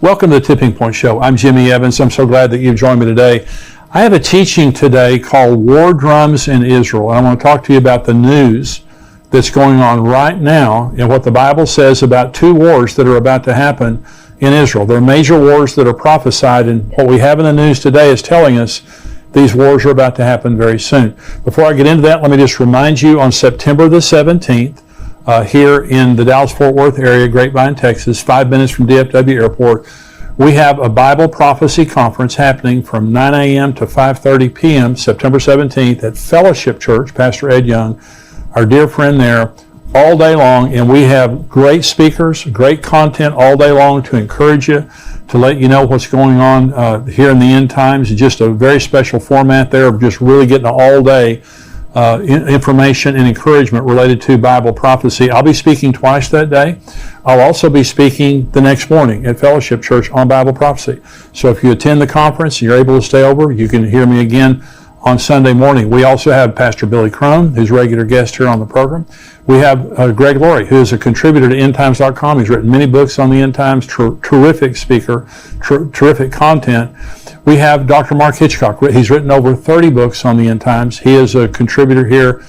Welcome to the Tipping Point Show. I'm Jimmy Evans. I'm so glad that you've joined me today. I have a teaching today called War Drums in Israel. And I want to talk to you about the news that's going on right now and what the Bible says about two wars that are about to happen in Israel. There are major wars that are prophesied, and what we have in the news today is telling us these wars are about to happen very soon. Before I get into that, let me just remind you, on September the 17th, here in the Dallas-Fort Worth area, Grapevine, Texas, 5 minutes from DFW Airport, we have a Bible Prophecy Conference happening from 9 a.m. to 5:30 p.m. September 17th at Fellowship Church, Pastor Ed Young, our dear friend there, all day long. And we have great speakers, great content all day long to encourage you, to let you know what's going on here in the end times. Just a very special format there of just really getting all day information and encouragement related to Bible prophecy. I'll be speaking twice that day. I'll also be speaking the next morning at Fellowship Church on Bible prophecy. So if you attend the conference and you're able to stay over, you can hear me again on Sunday morning. We also have Pastor Billy Crone, who's a regular guest here on the program. We have Greg Laurie, who is a contributor to endtimes.com. He's written many books on the end times, terrific speaker, terrific content. We have Dr. Mark Hitchcock. He's written over 30 books on the end times. He is a contributor here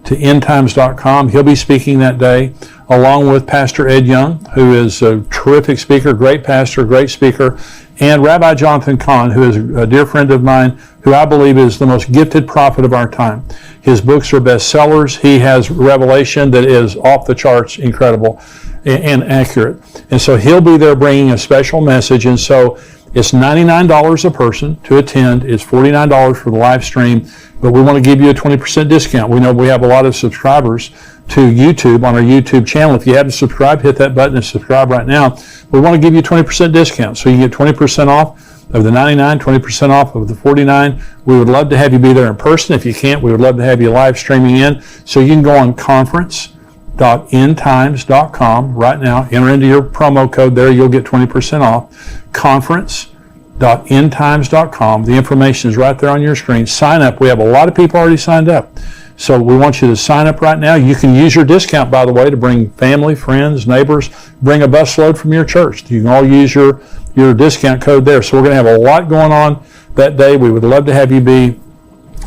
to endtimes.com. He'll be speaking that day, along with Pastor Ed Young, who is a terrific speaker, great pastor, great speaker, and Rabbi Jonathan Cahn, who is a dear friend of mine, who I believe is the most gifted prophet of our time. His books are bestsellers. He has revelation that is off the charts, incredible and accurate. And so he'll be there bringing a special message. And so it's $99 a person to attend. It's $49 for the live stream, but we want to give you a 20% discount. We know we have a lot of subscribers to YouTube on our YouTube channel. If you haven't subscribed, hit that button and subscribe right now. We want to give you a 20% discount. So you can get 20% off of the $99, 20% off of the $49. We would love to have you be there in person. If you can't, we would love to have you live streaming in. So you can go on conference.endtimes.com right now. Enter into your promo code there. You'll get 20% off. Conference.endtimes.com. The information is right there on your screen. Sign up. We have a lot of people already signed up. So we want you to sign up right now. You can use your discount, by the way, to bring family, friends, neighbors, bring a busload from your church. You can all use your discount code there. So we're going to have a lot going on that day. We would love to have you be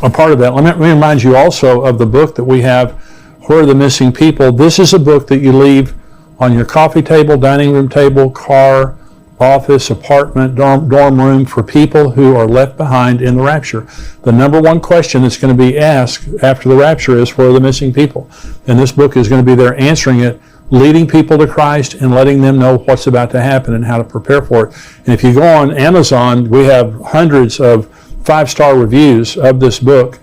a part of that. Let me remind you also of the book that we have, Where Are the Missing People? This is a book that you leave on your coffee table, dining room table, car, office, apartment, dorm room for people who are left behind in the rapture. The number one question that's going to be asked after the rapture is, where are the missing people? And this book is going to be there answering it, leading people to Christ and letting them know what's about to happen and how to prepare for it. And if you go on Amazon, we have hundreds of 5-star reviews of this book.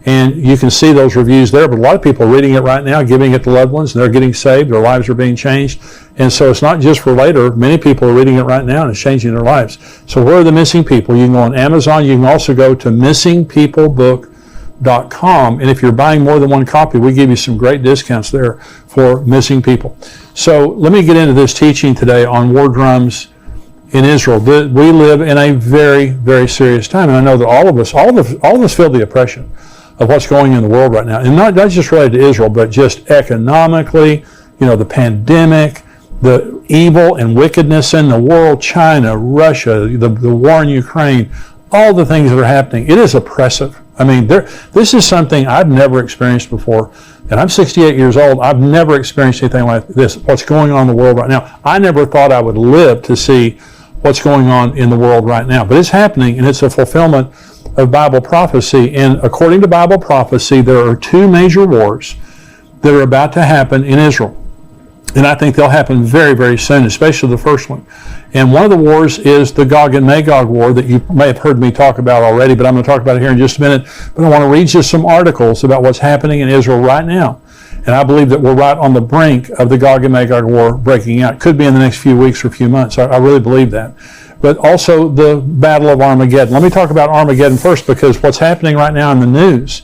And you can see those reviews there, but a lot of people are reading it right now, giving it to loved ones, and they're getting saved, their lives are being changed. And so it's not just for later. Many people are reading it right now and it's changing their lives. So where are the missing people? You can go on Amazon. You can also go to missingpeoplebook.com. And if you're buying more than one copy, we give you some great discounts there for missing people. So let me get into this teaching today on war drums in Israel. We live in a very, very serious time. And I know that all of us feel the oppression of what's going on in the world right now. And not just related to Israel, but just economically, the pandemic, the evil and wickedness in the world, China, Russia, the war in Ukraine, all the things that are happening. It is oppressive. I mean, this is something I've never experienced before. And I'm 68 years old. I've never experienced anything like this, what's going on in the world right now. I never thought I would live to see what's going on in the world right now. But it's happening, and it's a fulfillment of Bible prophecy. And according to Bible prophecy, there are two major wars that are about to happen in Israel. And I think they'll happen very, very soon, especially the first one. And one of the wars is the Gog and Magog war that you may have heard me talk about already, but I'm going to talk about it here in just a minute. But I want to read you some articles about what's happening in Israel right now. And I believe that we're right on the brink of the Gog and Magog war breaking out. Could be in the next few weeks or few months. I really believe that. But also the Battle of Armageddon. Let me talk about Armageddon first, because what's happening right now in the news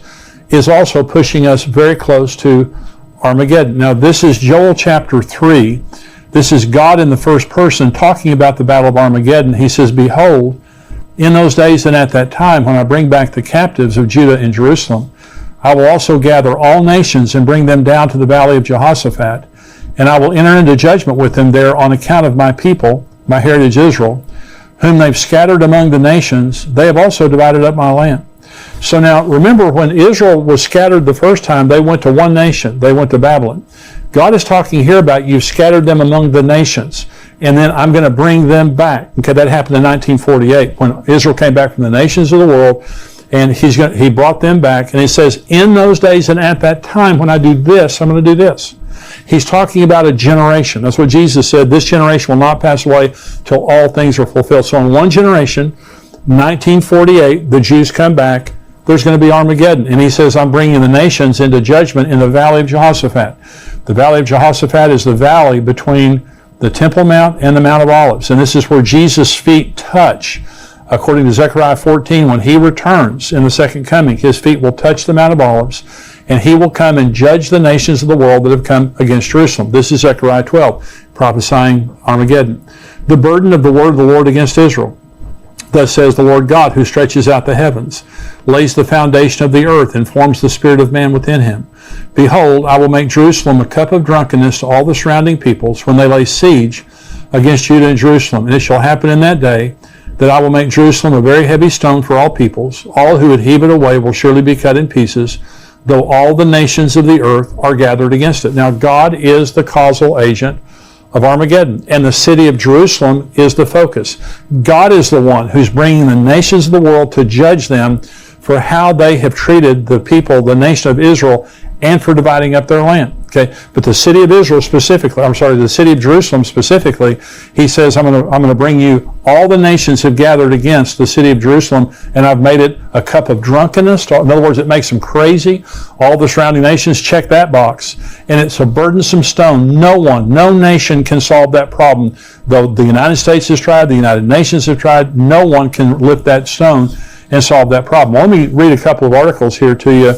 is also pushing us very close to Armageddon. Now, this is Joel chapter 3. This is God in the first person talking about the Battle of Armageddon. He says, "Behold, in those days and at that time, when I bring back the captives of Judah and Jerusalem, I will also gather all nations and bring them down to the valley of Jehoshaphat, and I will enter into judgment with them there on account of my people, my heritage Israel, whom they've scattered among the nations, they have also divided up my land. So now, remember, when Israel was scattered the first time, they went to one nation. They went to Babylon. God is talking here about you've scattered them among the nations, and then I'm going to bring them back. Okay, that happened in 1948 when Israel came back from the nations of the world, and he brought them back. And he says, in those days and at that time, when I do this, I'm going to do this. He's talking about a generation. That's what Jesus said. This generation will not pass away till all things are fulfilled. So in one generation, 1948, the Jews come back. There's going to be Armageddon. And he says, I'm bringing the nations into judgment in the Valley of Jehoshaphat. The Valley of Jehoshaphat is the valley between the Temple Mount and the Mount of Olives. And this is where Jesus' feet touch. According to Zechariah 14, when he returns in the second coming, his feet will touch the Mount of Olives, and he will come and judge the nations of the world that have come against Jerusalem. This is Zechariah 12, prophesying Armageddon. The burden of the word of the Lord against Israel. Thus says the Lord God, who stretches out the heavens, lays the foundation of the earth, and forms the spirit of man within him. Behold, I will make Jerusalem a cup of drunkenness to all the surrounding peoples when they lay siege against Judah and Jerusalem. And it shall happen in that day that I will make Jerusalem a very heavy stone for all peoples. All who would heave it away will surely be cut in pieces, though all the nations of the earth are gathered against it. Now, God is the causal agent of Armageddon, and the city of Jerusalem is the focus. God is the one who's bringing the nations of the world to judge them for how they have treated the people, the nation of Israel, and for dividing up their land. Okay, but the city of Israel specifically, the city of Jerusalem specifically, he says, I'm going to bring you, all the nations have gathered against the city of Jerusalem, and I've made it a cup of drunkenness. In other words, it makes them crazy. All the surrounding nations, check that box. And it's a burdensome stone. No nation can solve that problem. Though the United States has tried, the United Nations have tried, no one can lift that stone and solve that problem. Well, let me read a couple of articles here to you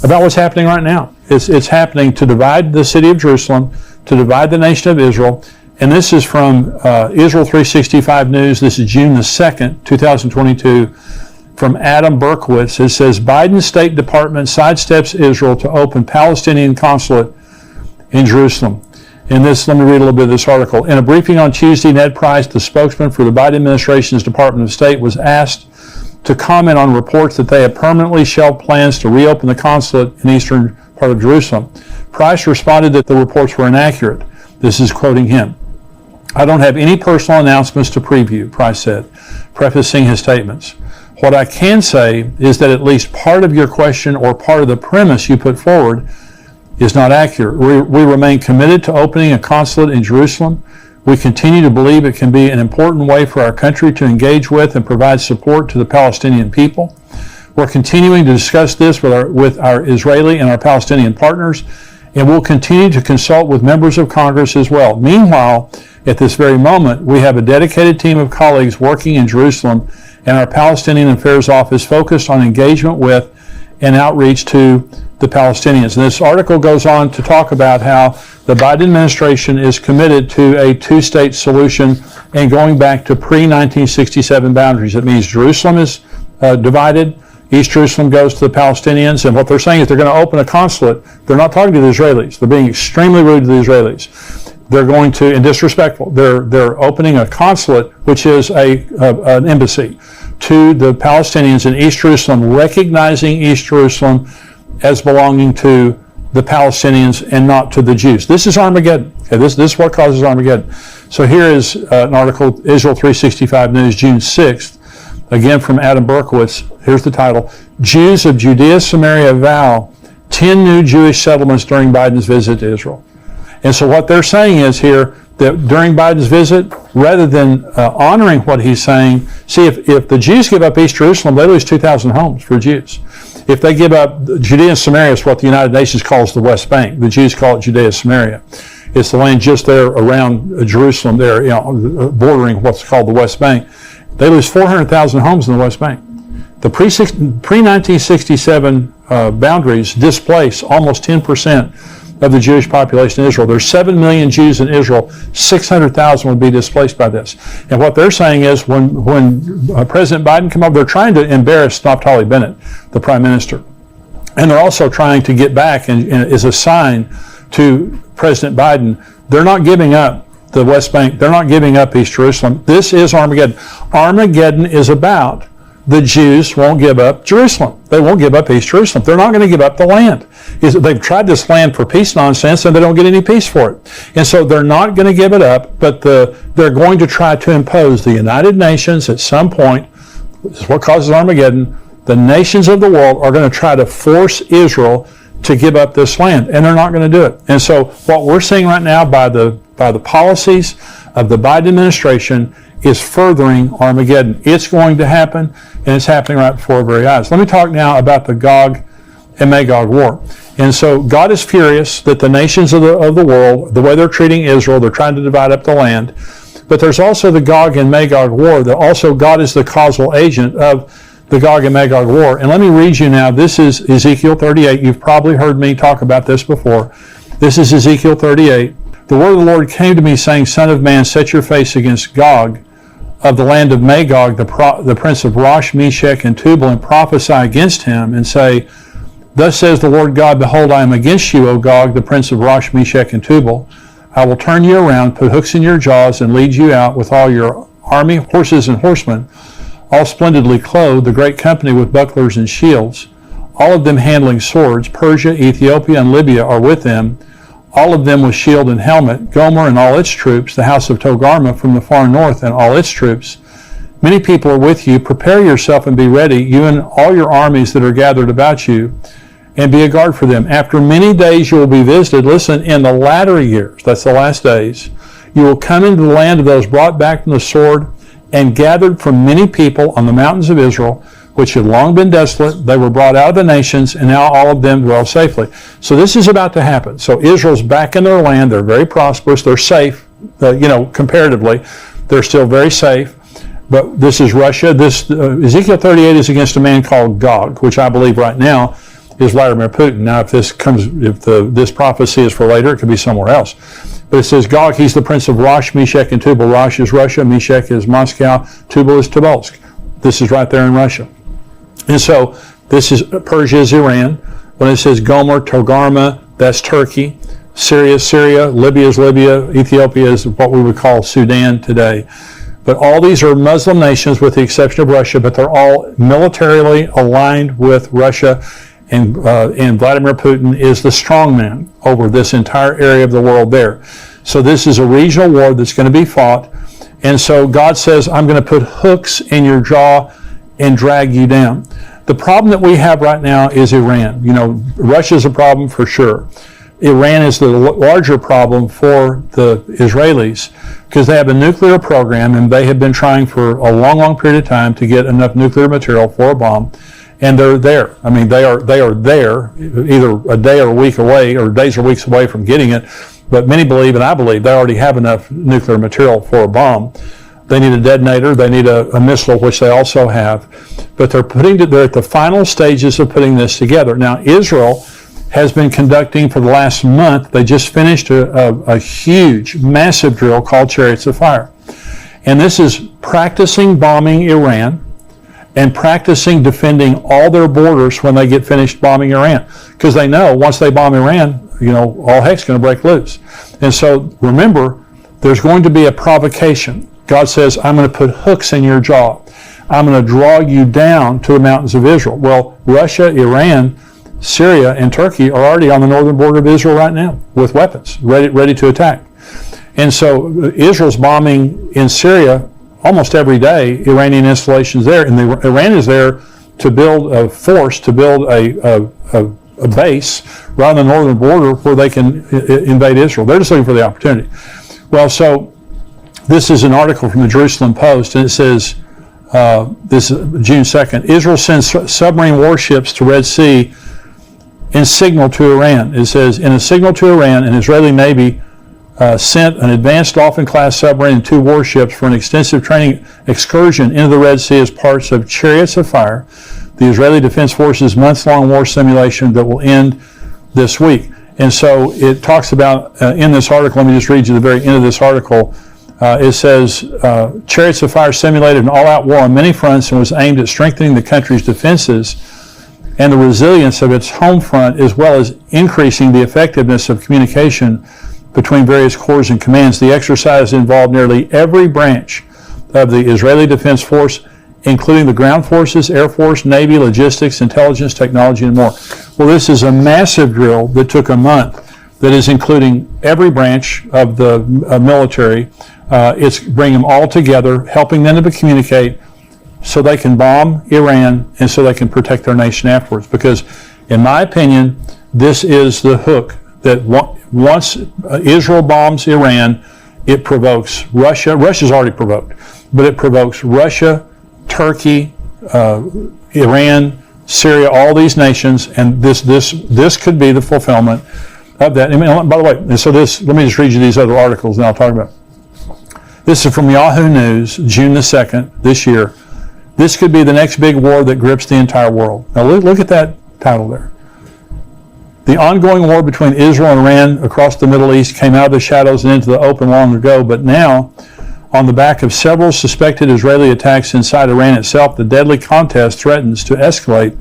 about what's happening right now. It's happening to divide the city of Jerusalem, to divide the nation of Israel. And this is from Israel 365 News. This is June the 2nd, 2022, from Adam Berkowitz. It says, Biden's State Department sidesteps Israel to open Palestinian consulate in Jerusalem. And this, let me read a little bit of this article. In a briefing on Tuesday, Ned Price, the spokesman for the Biden administration's Department of State, was asked to comment on reports that they have permanently shelved plans to reopen the consulate in eastern part of Jerusalem. Price responded that the reports were inaccurate. This is quoting him. I don't have any personal announcements to preview, Price said, prefacing his statements. What I can say is that at least part of your question or part of the premise you put forward is not accurate. We remain committed to opening a consulate in Jerusalem. We continue to believe it can be an important way for our country to engage with and provide support to the Palestinian people. We're continuing to discuss this with our Israeli and our Palestinian partners, and we'll continue to consult with members of Congress as well. Meanwhile, at this very moment, we have a dedicated team of colleagues working in Jerusalem and our Palestinian Affairs Office focused on engagement with and outreach to the Palestinians. And this article goes on to talk about how the Biden administration is committed to a two-state solution and going back to pre-1967 boundaries. It means Jerusalem is divided. East Jerusalem goes to the Palestinians, and what they're saying is they're going to open a consulate. They're not talking to the Israelis. They're being extremely rude to the Israelis. They're going to, and disrespectful, they're opening a consulate, which is an embassy, to the Palestinians in East Jerusalem, recognizing East Jerusalem as belonging to the Palestinians and not to the Jews. This is Armageddon. Okay, this is what causes Armageddon. So here is an article, Israel 365 News, June 6th, again from Adam Berkowitz. Here's the title: Jews of Judea Samaria vow 10 new Jewish settlements during Biden's visit to Israel. And so what they're saying is here that during Biden's visit, rather than honoring what he's saying, see, if the Jews give up East Jerusalem, they lose 2,000 homes for Jews. If they give up Judea and Samaria, is what the United Nations calls the West Bank. The Jews call it Judea Samaria. It's the land just there around Jerusalem, there, bordering what's called the West Bank. They lose 400,000 homes in the West Bank. The pre-1967 boundaries displace almost 10% of the Jewish population in Israel. There's 7 million Jews in Israel. 600,000 would be displaced by this. And what they're saying is when President Biden came up, they're trying to embarrass Naftali Bennett, the prime minister. And they're also trying to get back, and as a sign to President Biden, they're not giving up the West Bank. They're not giving up East Jerusalem. This is Armageddon. Armageddon is about the Jews won't give up Jerusalem. They won't give up East Jerusalem. They're not going to give up the land. They've tried this land for peace nonsense, and they don't get any peace for it. And so they're not going to give it up, but they're going to try to impose the United Nations at some point. This is what causes Armageddon. The nations of the world are going to try to force Israel to give up this land, and they're not going to do it. And so what we're seeing right now by the policies of the Biden administration is furthering Armageddon. It's going to happen, and it's happening right before our very eyes. Let me talk now about the Gog and Magog war. And so God is furious that the nations of the world, the way they're treating Israel, they're trying to divide up the land. But there's also the Gog and Magog war, that also God is the causal agent of the Gog and Magog war. And let me read you now. This is Ezekiel 38. You've probably heard me talk about this before. This is Ezekiel 38. The word of the Lord came to me, saying, Son of man, set your face against Gog of the land of Magog, the prince of Rosh, Meshech, and Tubal, and prophesy against him, and say, Thus says the Lord God, Behold, I am against you, O Gog, the prince of Rosh, Meshech, and Tubal. I will turn you around, put hooks in your jaws, and lead you out with all your army, horses and horsemen, all splendidly clothed, the great company with bucklers and shields, all of them handling swords. Persia, Ethiopia, and Libya are with them, all of them with shield and helmet. Gomer and all its troops, the house of Togarmah from the far north and all its troops. Many people are with you. Prepare yourself and be ready, you and all your armies that are gathered about you, and be a guard for them. After many days you will be visited. Listen, in the latter years, that's the last days, you will come into the land of those brought back from the sword and gathered from many people on the mountains of Israel, which had long been desolate. They were brought out of the nations, and now all of them dwell safely. So this is about to happen. So Israel's back in their land. They're very prosperous. They're safe, comparatively. They're still very safe. But this is Russia. This Ezekiel 38 is against a man called Gog, which I believe right now is Vladimir Putin. Now, if this prophecy is for later, it could be somewhere else. But it says Gog, he's the prince of Rosh, Meshech, and Tubal. Rosh is Russia, Meshech is Moscow, Tubal is Tobolsk. This is right there in Russia. And so this is Persia is Iran. When it says Gomer, Togarmah, that's Turkey. Syria is Syria. Libya is Libya. Ethiopia is what we would call Sudan today. But all these are Muslim nations with the exception of Russia, but they're all militarily aligned with Russia. And Vladimir Putin is the strongman over this entire area of the world there. So this is a regional war that's going to be fought. And so God says, I'm going to put hooks in your jaw and drag you down. The problem that we have right now is Iran. Russia's a problem for sure. Iran is the larger problem for the Israelis because they have a nuclear program, and they have been trying for a long, long period of time to get enough nuclear material for a bomb. And they're there. I mean, they are there, either a day or a week away, or days or weeks away from getting it. But many believe, and I believe, they already have enough nuclear material for a bomb. They need a detonator. They need a missile, which they also have. But they're at the final stages of putting this together. Now, Israel has been conducting for the last month. They just finished a huge, massive drill called Chariots of Fire. And this is practicing bombing Iran and practicing defending all their borders when they get finished bombing Iran. Because they know once they bomb Iran, all heck's going to break loose. And so remember, there's going to be a provocation. God says, I'm going to put hooks in your jaw. I'm going to draw you down to the mountains of Israel. Well, Russia, Iran, Syria, and Turkey are already on the northern border of Israel right now with weapons, ready to attack. And so Israel's bombing in Syria almost every day, Iranian installations there, and Iran is there to build a force, to build a base right on the northern border where they can invade Israel. They're just looking for the opportunity. Well, so this is an article from the Jerusalem Post, and it says, this is June 2nd, Israel sends submarine warships to Red Sea in signal to Iran. It says, in a signal to Iran, an Israeli Navy sent an advanced Dolphin-class submarine and 2 warships for an extensive training excursion into the Red Sea as parts of Chariots of Fire, the Israeli Defense Forces' months-long war simulation that will end this week. And so it talks about, in this article, let me just read you the very end of this article, it says, Chariots of Fire simulated an all-out war on many fronts and was aimed at strengthening the country's defenses and the resilience of its home front, as well as increasing the effectiveness of communication between various corps and commands. The exercise involved nearly every branch of the Israeli Defense Force, including the ground forces, Air Force, Navy, logistics, intelligence, technology, and more. Well, this is a massive drill that took a month that is including every branch of the military. It's bringing them all together, helping them to communicate so they can bomb Iran and so they can protect their nation afterwards. Because, in my opinion, this is the hook that once Israel bombs Iran, it provokes Russia. Russia's already provoked, but it provokes Russia, Turkey, Iran, Syria, all these nations, and this could be the fulfillment of that. I mean, by the way, and so let me just read you these other articles and I'll talk about it. This is from Yahoo News, June the 2nd, this year. This could be the next big war that grips the entire world. Now look at that title there. The ongoing war between Israel and Iran across the Middle East came out of the shadows and into the open long ago, but now, on the back of several suspected Israeli attacks inside Iran itself, the deadly contest threatens to escalate,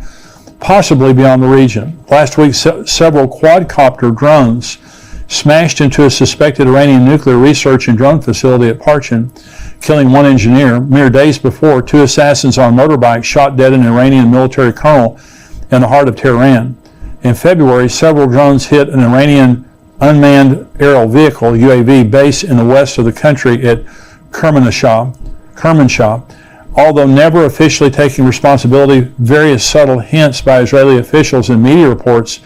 possibly beyond the region. Last week, several quadcopter drones smashed into a suspected Iranian nuclear research and drone facility at Parchin, killing one engineer. Mere days before, two assassins on motorbikes shot dead an Iranian military colonel in the heart of Tehran. In February, several drones hit an Iranian unmanned aerial vehicle, UAV, base in the west of the country at Kermanshah. Although never officially taking responsibility, various subtle hints by Israeli officials and media reports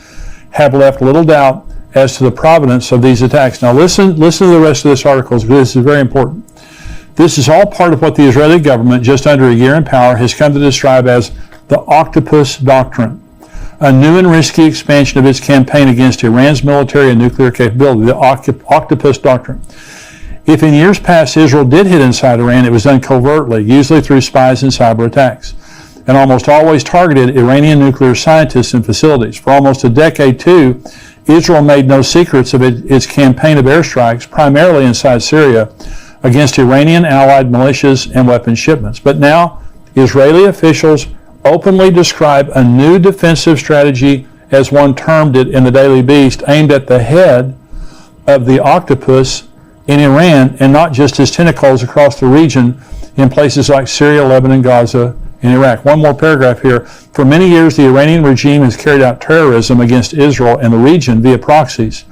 have left little doubt as to the provenance of these attacks. Now listen to the rest of this article, because this is very important. This is all part of what the Israeli government, just under a year in power, has come to describe as the Octopus Doctrine, a new and risky expansion of its campaign against Iran's military and nuclear capability, the Octopus Doctrine. If in years past Israel did hit inside Iran, it was done covertly, usually through spies and cyber attacks, and almost always targeted Iranian nuclear scientists and facilities. For almost a decade, too, Israel made no secrets of its campaign of airstrikes, primarily inside Syria, against Iranian allied militias and weapons shipments. But now, Israeli officials openly describe a new defensive strategy, as one termed it in the Daily Beast, aimed at the head of the octopus in Iran, and not just his tentacles across the region in places like Syria, Lebanon, Gaza, and Iraq. One more paragraph here. For many years, the Iranian regime has carried out terrorism against Israel and the region via proxies.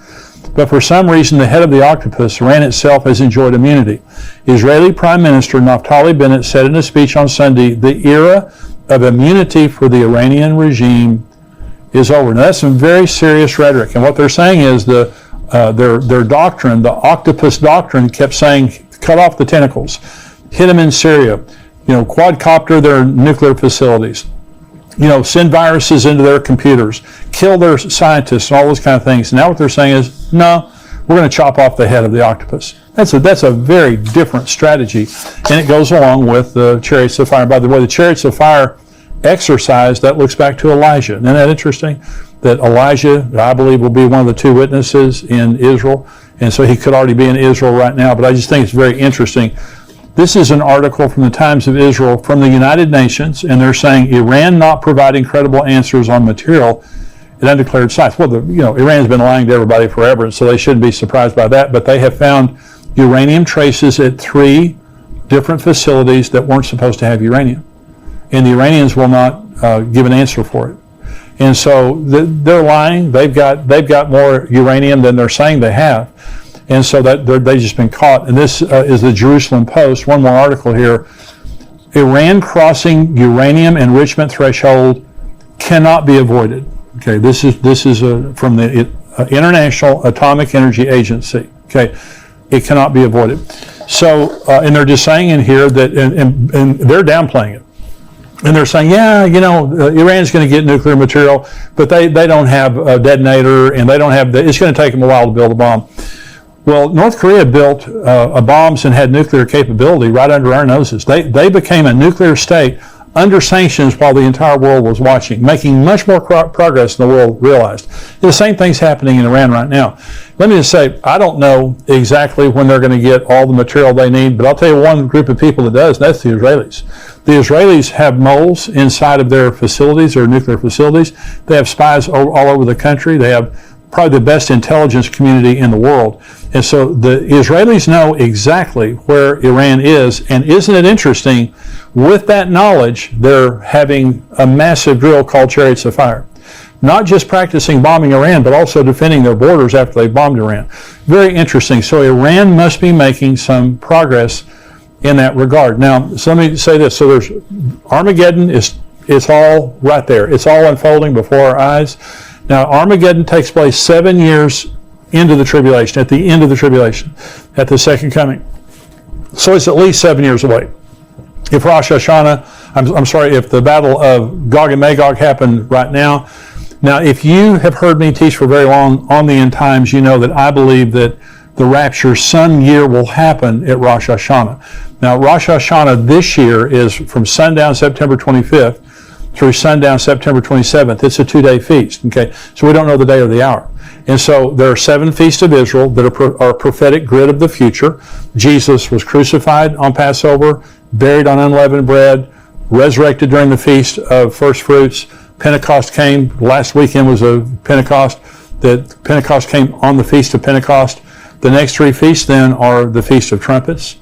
But for some reason, the head of the octopus, Iran itself, has enjoyed immunity. Israeli Prime Minister Naftali Bennett said in a speech on Sunday, the era of immunity for the Iranian regime is over. Now, that's some very serious rhetoric. And what they're saying is their doctrine, the Octopus Doctrine, kept saying, cut off the tentacles, hit them in Syria, quadcopter their nuclear facilities, send viruses into their computers, kill their scientists, and all those kind of things. Now what they're saying is, no, we're going to chop off the head of the octopus. That's a very different strategy, and it goes along with the chariots of fire. By the way, the chariots of fire exercise, that looks back to Elijah. Isn't that interesting? That Elijah, I believe, will be one of the two witnesses in Israel, and so he could already be in Israel right now, but I just think it's very interesting. This is an article from the Times of Israel from the United Nations, and they're saying Iran not providing credible answers on material at undeclared sites. Well, Iran's been lying to everybody forever, and so they shouldn't be surprised by that, but they have found uranium traces at 3 different facilities that weren't supposed to have uranium, and the Iranians will not give an answer for it. And so they're lying. They've got more uranium than they're saying they have. And so that they've just been caught. And this is the Jerusalem Post. One more article here. Iran crossing uranium enrichment threshold cannot be avoided. Okay, this is from the International Atomic Energy Agency. Okay, it cannot be avoided. So, and they're just saying in here that, and they're downplaying it. And they're saying, Iran's going to get nuclear material, but they don't have a detonator, and they don't have, it's going to take them a while to build a bomb. Well, North Korea built bombs and had nuclear capability right under our noses. They became a nuclear state under sanctions while the entire world was watching, making much more progress than the world realized. The same thing's happening in Iran right now. Let me just say, I don't know exactly when they're going to get all the material they need, but I'll tell you one group of people that does, and that's the Israelis. The Israelis have moles inside of their facilities, their nuclear facilities. They have spies all over the country. They have probably the best intelligence community in the world. And so the Israelis know exactly where Iran is. And isn't it interesting, with that knowledge, they're having a massive drill called Chariots of Fire. Not just practicing bombing Iran, but also defending their borders after they bombed Iran. Very interesting. So Iran must be making some progress in that regard. Now, so let me say this. So there's Armageddon, it's all right there. It's all unfolding before our eyes. Now, Armageddon takes place 7 years into the tribulation, at the end of the tribulation, at the second coming. So it's at least 7 years away. If Rosh Hashanah, I'm sorry, if the battle of Gog and Magog happened right now. Now, if you have heard me teach for very long on the end times, you know that I believe that the rapture some year will happen at Rosh Hashanah. Now, Rosh Hashanah this year is from sundown September 25th through sundown September 27th. It's a 2-day feast, okay? So we don't know the day or the hour. And so there are 7 feasts of Israel that are a prophetic grid of the future. Jesus was crucified on Passover, buried on unleavened bread, resurrected during the Feast of First Fruits. Pentecost came. Last weekend was a Pentecost. That Pentecost came on the Feast of Pentecost. The next 3 feasts then are the Feast of Trumpets,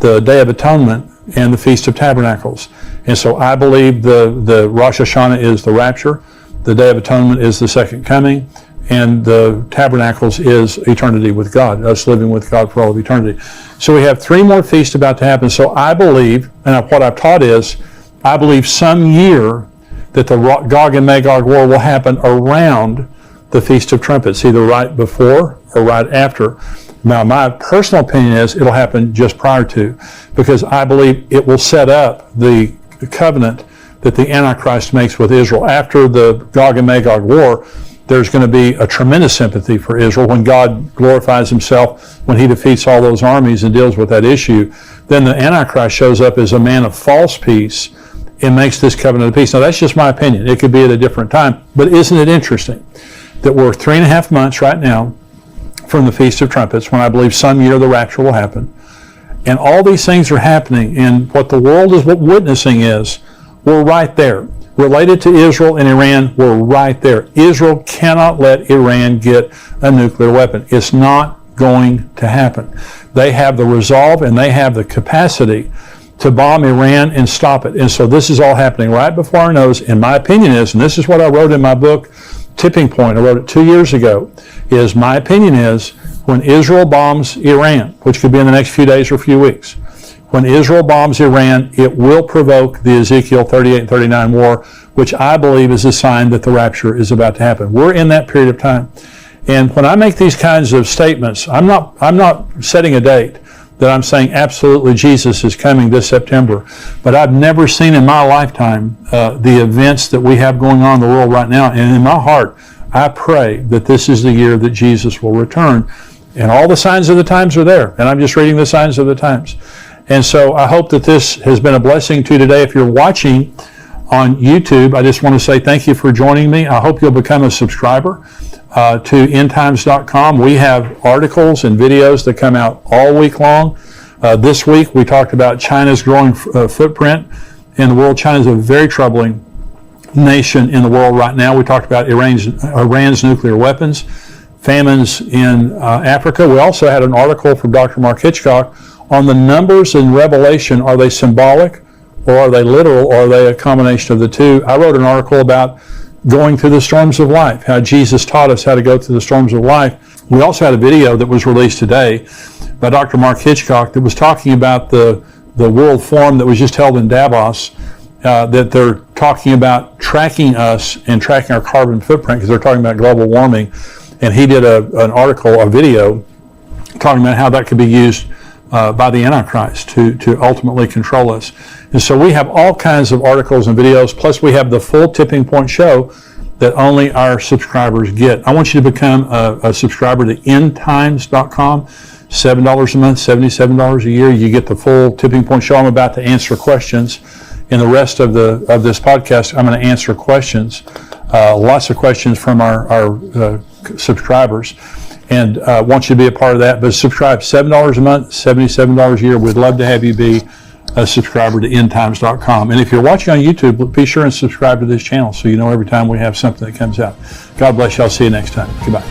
the Day of Atonement, and the Feast of Tabernacles. And so I believe the Rosh Hashanah is the rapture, the Day of Atonement is the second coming, and the Tabernacles is eternity with God, us living with God for all of eternity. So we have 3 more feasts about to happen. So I believe, and what I've taught is, I believe some year that the Gog and Magog war will happen around the Feast of Trumpets, either right before or right after. Now, my personal opinion is it'll happen just prior to, because I believe it will set up the covenant that the Antichrist makes with Israel. After the Gog and Magog war, there's going to be a tremendous sympathy for Israel when God glorifies himself, when he defeats all those armies and deals with that issue. Then the Antichrist shows up as a man of false peace and makes this covenant of peace. Now, that's just my opinion. It could be at a different time. But isn't it interesting that we're 3.5 months right now from the Feast of Trumpets, when I believe some year the rapture will happen. And all these things are happening, and what the world is witnessing is, we're right there. Related to Israel and Iran, we're right there. Israel cannot let Iran get a nuclear weapon. It's not going to happen. They have the resolve and they have the capacity to bomb Iran and stop it. And so this is all happening right before our nose. And my opinion is, and this is what I wrote in my book, Tipping Point, I wrote it 2 years ago, is my opinion is when Israel bombs Iran, which could be in the next few days or few weeks, when Israel bombs Iran, it will provoke the Ezekiel 38 and 39 war, which I believe is a sign that the rapture is about to happen. We're in that period of time. And when I make these kinds of statements, I'm not setting a date that I'm saying absolutely Jesus is coming this September. But I've never seen in my lifetime the events that we have going on in the world right now. And in my heart, I pray that this is the year that Jesus will return. And all the signs of the times are there. And I'm just reading the signs of the times. And so I hope that this has been a blessing to you today. If you're watching on YouTube, I just want to say thank you for joining me. I hope you'll become a subscriber to endtimes.com. We have articles and videos that come out all week long. This week we talked about China's growing footprint in the world. China is a very troubling nation in the world right now. We talked about Iran's nuclear weapons, famines in Africa. We also had an article from Dr. Mark Hitchcock on the numbers in Revelation. Are they symbolic or are they literal, or are they a combination of the two? I wrote an article about going through the storms of life, how Jesus taught us how to go through the storms of life. We also had a video that was released today by Dr. Mark Hitchcock that was talking about the World Forum that was just held in Davos, that they're talking about tracking us and tracking our carbon footprint because they're talking about global warming. And he did an article, a video, talking about how that could be used by the Antichrist to ultimately control us. And so we have all kinds of articles and videos, plus we have the full Tipping Point show that only our subscribers get. I want you to become a subscriber to endtimes.com, $7 a month, $77 a year. You get the full Tipping Point show. I'm about to answer questions. In the rest of this podcast, I'm going to answer questions, lots of questions from our subscribers. And want you to be a part of that. But subscribe, $7 a month, $77 a year. We'd love to have you be a subscriber to endtimes.com. And if you're watching on YouTube, be sure and subscribe to this channel so you know every time we have something that comes out. God bless you. I'll see you next time. Goodbye.